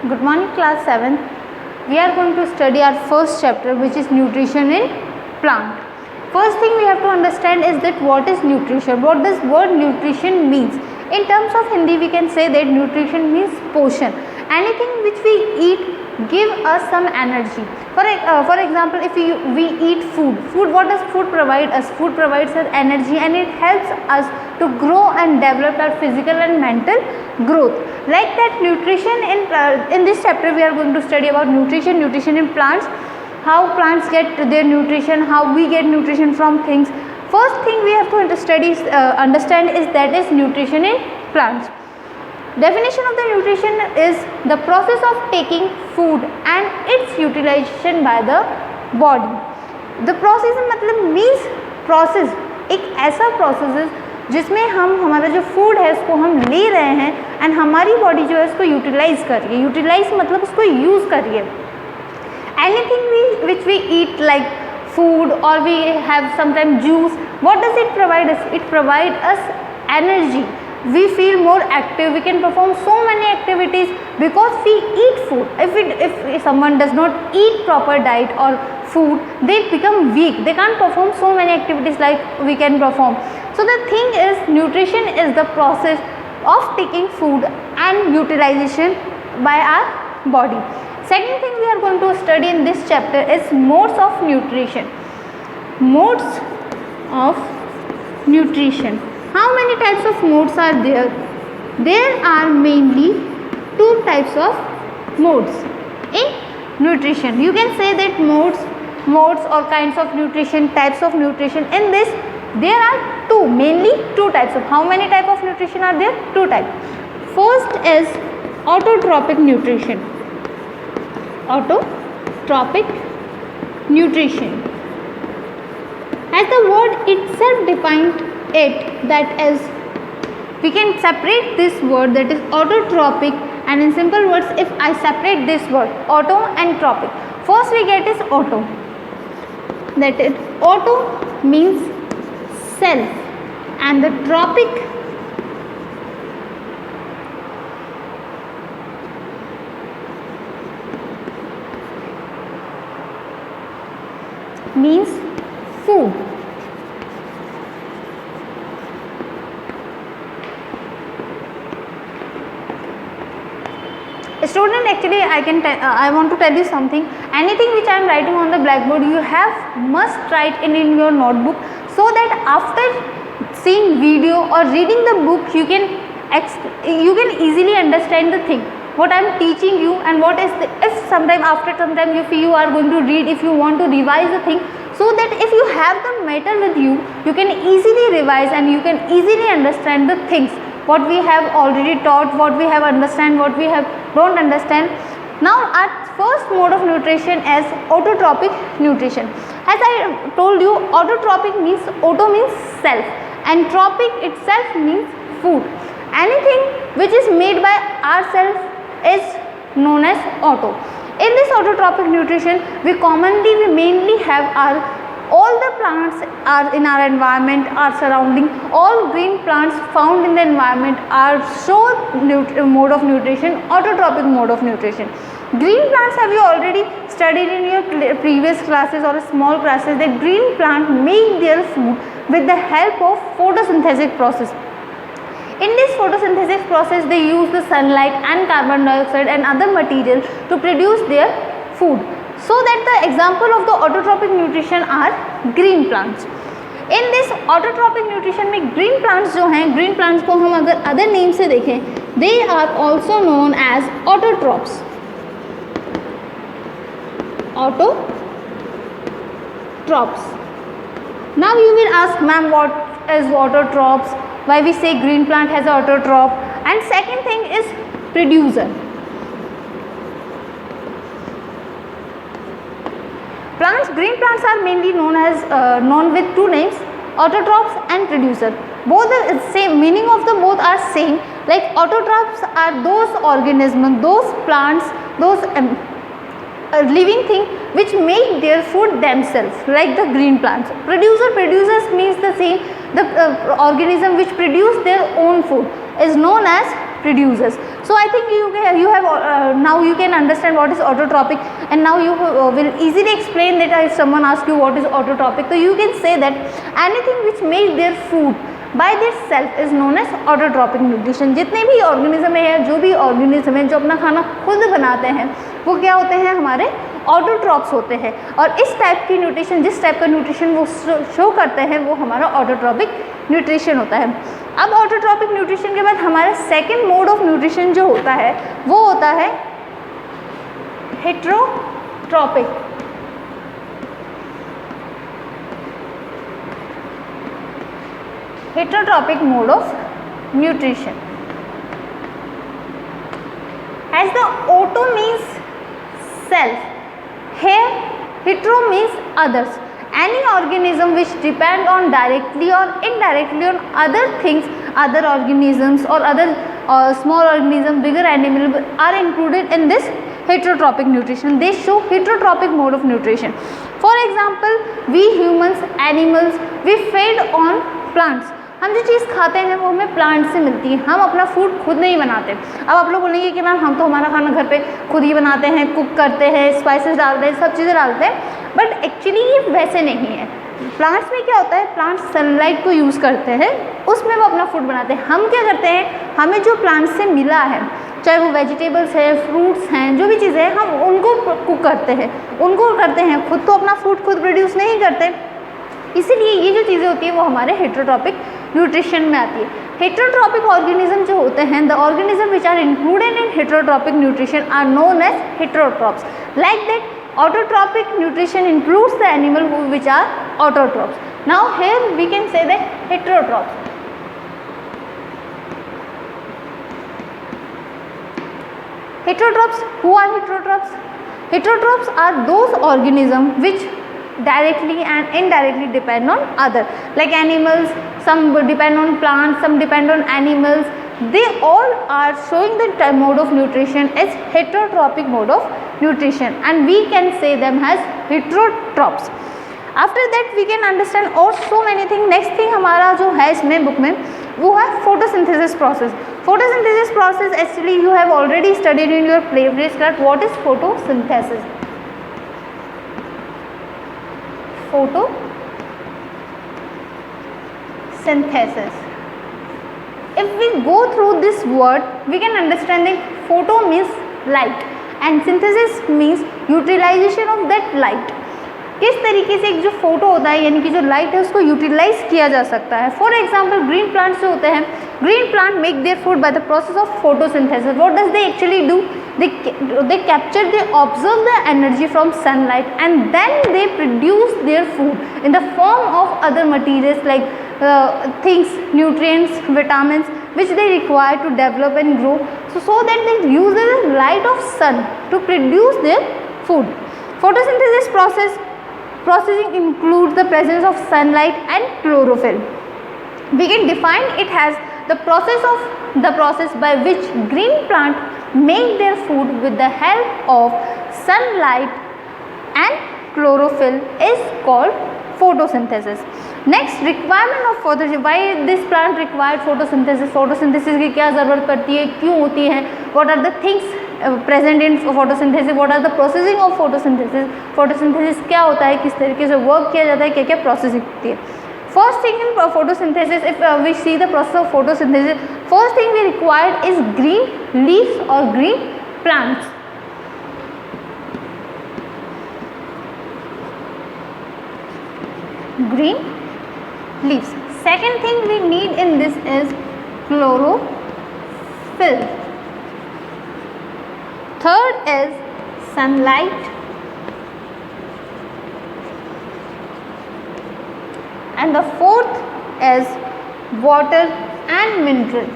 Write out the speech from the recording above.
Good morning, class 7th. We are going to study our first chapter, which is nutrition in plant. First thing we have to understand is that what is nutrition, what does word nutrition means. In terms of Hindi, we can say that nutrition means portion. Anything which we eat give us some energy. For example, if we eat food, what does food provide us? Food provides us energy, and it helps us to grow and develop our physical and mental growth. Like that, nutrition in this chapter we are going to study about nutrition in plants, how plants get their nutrition, how we get nutrition from things. First thing we have to understand is that is nutrition in plants. Definition of the nutrition is the process of taking food and its utilization by the body. The process मतलब means process, एक ऐसा process है जिसमें हम हमारा जो food है उसको हम ले रहे हैं एंड हमारी बॉडी जो है उसको यूटिलाइज कर रही है. यूटिलाइज मतलब उसको यूज़ कर रही है. Anything which we eat like food or we have sometimes juice, what does it provide us? It provide us energy. We feel more active, we can perform so many activities because we eat food. If someone does not eat proper diet or food, they become weak, they can't perform so many activities like we can perform. So the thing is, nutrition is the process of taking food and utilization by our body. Second thing we are going to study in this chapter is modes of nutrition. Modes of nutrition. How many types of modes are there? There are mainly two types of modes in nutrition. You can say that modes or kinds of nutrition, types of nutrition. In this, there are mainly two types of. How many types of nutrition are there? Two types. First is autotrophic nutrition. Autotrophic nutrition. As the word itself defined it, that is, we can separate this word, that is autotrophic, and in simple words, if I separate this word auto and trophic, first we get is auto. That is, auto means self, and the trophic means food. Student, actually I want to tell you something. Anything which I am writing on the blackboard, you must write in your notebook, so that after seeing video or reading the book, you can easily understand the thing what I am teaching you, and what is after some time if you are going to read, if you want to revise the thing, so that if you have the matter with you, you can easily revise and you can easily understand the things what we have already taught, what we have understand, what we have don't understand. Now our first mode of nutrition is autotrophic nutrition. As I told you, autotrophic means auto means self, and trophic itself means food. Anything which is made by ourselves is known as auto. In this autotrophic nutrition, we mainly have all the plants are in our environment, our surrounding, all green plants found in the environment are mode of nutrition, autotrophic mode of nutrition. Green plants, have you already studied in your previous classes or small classes, that green plant make their food with the help of photosynthetic process. In this photosynthesis process, they use the sunlight and carbon dioxide and other material to produce their food. So that the example of the autotrophic nutrition are green plants. In this autotrophic nutrition में green plants जो हैं, green plants को हम अगर other name से देखें, they are also known as autotrophs. Autotrophs. Now you will ask, ma'am, what is autotrophs? Why we say green plant has autotroph? And second thing is producer. Green plants are mainly known with two names, autotrophs and producer. Both the same meaning of the both are same. Like autotrophs are those organisms, those plants, those living thing which make their food themselves, like the green plants. Producers means the same, the organism which produce their own food is known as producers. So I think you have now you can understand what is autotrophic, and now you will easily explain that if someone asks you what is autotrophic, so you can say that anything which make their food by their self is known as autotrophic nutrition. जितने भी organism है, जो भी organism है जो अपना खाना खुद बनाते हैं, वो क्या होते हैं, हमारे ऑटोट्रॉप्स होते हैं. और इस टाइप की न्यूट्रिशन, जिस टाइप का न्यूट्रिशन वो शो करते हैं, वो हमारा ऑटोट्रॉपिक न्यूट्रिशन होता है. अब ऑटोट्रॉपिक न्यूट्रिशन के बाद हमारा सेकेंड मोड ऑफ न्यूट्रिशन जो होता है वो होता है heterotrophic. Heterotropic mode of nutrition. As the auto means self, here hetero means others. Any organism which depend on directly or indirectly on other things, other organisms or other small organism, bigger animal are included in this heterotropic nutrition. They show heterotropic mode of nutrition. For example, we humans, animals, we feed on plants. हम जो चीज़ खाते हैं वो हमें plant से मिलती है. हम अपना फूड खुद नहीं बनाते. अब आप लोग बोलेंगे कि मैम हम तो हमारा खाना घर पे खुद ही बनाते हैं, कुक करते हैं, स्पाइसेस डालते हैं, सब चीज़ें डालते हैं, बट एक्चुअली ये वैसे नहीं है. प्लांट्स में क्या होता है, प्लांट्स सनलाइट को यूज़ करते हैं, उसमें वो अपना फूड बनाते हैं. हम क्या करते हैं, हमें जो प्लांट से मिला है, चाहे वो वेजिटेबल्स है, फ्रूट्स हैं, जो भी चीज़ें हैं, हम उनको कुक करते हैं, उनको करते हैं. खुद तो अपना फूड खुद प्रोड्यूस नहीं करते. इसीलिए ये जो चीज़ें होती है वो हमारे हेटेरोट्रॉपिक न्यूट्रिशन में आती है. हेटेरोट्रॉपिक ऑर्गेनिज्म जो होते हैं, the organism which are included in heterotrophic nutrition are known as heterotrophs. Like that autotrophic nutrition includes the animal which are autotrophs. Now here we can say that heterotrophs. Heterotrophs, who are heterotrophs? Heterotrophs are those organisms which directly and indirectly depend on other, like animals. Some depend on plants, some depend on animals. They all are showing the mode of nutrition as heterotrophic mode of nutrition, and we can say them as heterotrophs. After that we can understand और so many things. Next thing हमारा जो है इसमें book में वो है photosynthesis process. Photosynthesis process actually you have already studied in your previous class. What is photosynthesis? Photosynthesis. If we go through this word, we can understand that photo means light and synthesis means utilization of that light. किस तरीके से एक जो photo होता है यानी कि जो लाइट है उसको यूटिलाइज किया जा सकता है. फॉर एग्जाम्पल ग्रीन प्लांट्स जो होते हैं, green plant make their food by the process of photosynthesis. What does they actually do? they capture, they observe the energy from sunlight and then they produce their food in the form of other materials like things, nutrients, vitamins which they require to develop and grow. So that they use the light of sun to produce their food. Photosynthesis processing includes the presence of sunlight and chlorophyll. We can define it as the process by which green plant make their food with the help of sunlight and chlorophyll is called photosynthesis. Next, requirement of photosynthesis. Why this plant required photosynthesis? Photosynthesis की क्या ज़रूरत पड़ती है, क्यों होती है? What are the things present in photosynthesis? What are the processing of photosynthesis? Photosynthesis क्या होता है, किस तरीके से वर्क किया जाता है, क्या क्या प्रोसेसिंग होती है? First thing in photosynthesis, if we see the process of photosynthesis, first thing we require is green leaves or green plants. Green leaves. Second thing we need in this is chlorophyll. Third is sunlight. And the fourth is water and mineral.